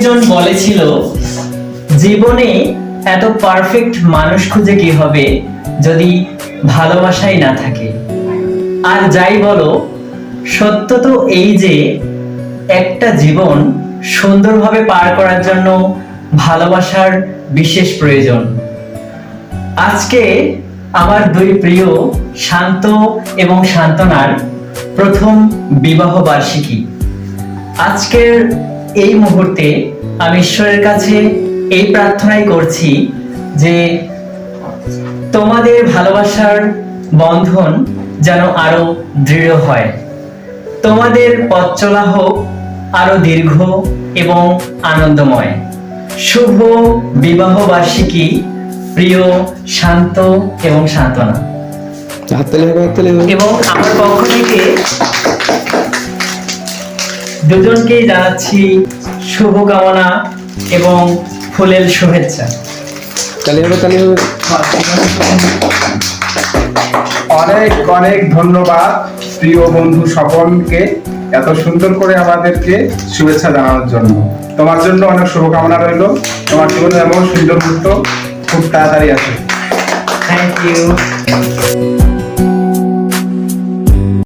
একজন বলেছিল, জীবনে এত পারফেক্ট মানুষ খুঁজে কি হবে যদি ভালোবাসাই না থাকে। আর যাই বলো, সত্য তো এই যে একটা জীবন সুন্দরভাবে পার করার জন্য ভালোবাসার বিশেষ প্রয়োজন। আজকে আমার দুই প্রিয় শান্ত এবং শান্তনার প্রথম বিবাহ বার্ষিকী। আজকের এই মুহূর্তে আমি ঈশ্বরের কাছে এই প্রার্থনাই করছি যে তোমাদের ভালোবাসার বন্ধন যেন আরো দৃঢ় হয়, তোমাদের পথ চলা হোক আরো দীর্ঘ এবং আনন্দময়। শুভ বিবাহ বার্ষিকী প্রিয় শান্ত এবং শান্তনা। এবং আমার পক্ষ থেকে দুজনকেই জানাচ্ছি শুভকামনা এবং ফুলেল শুভেচ্ছা। অনেক অনেক ধন্যবাদ প্রিয় বন্ধু স্বপনকে এত সুন্দর করে আমাদেরকে শুভেচ্ছা জানানোর জন্য। তোমার জন্য অনেক শুভকামনা রইল। তোমার জীবনে এমন সুন্দর মুহূর্ত খুব তাড়াতাড়ি আসে। Thank you.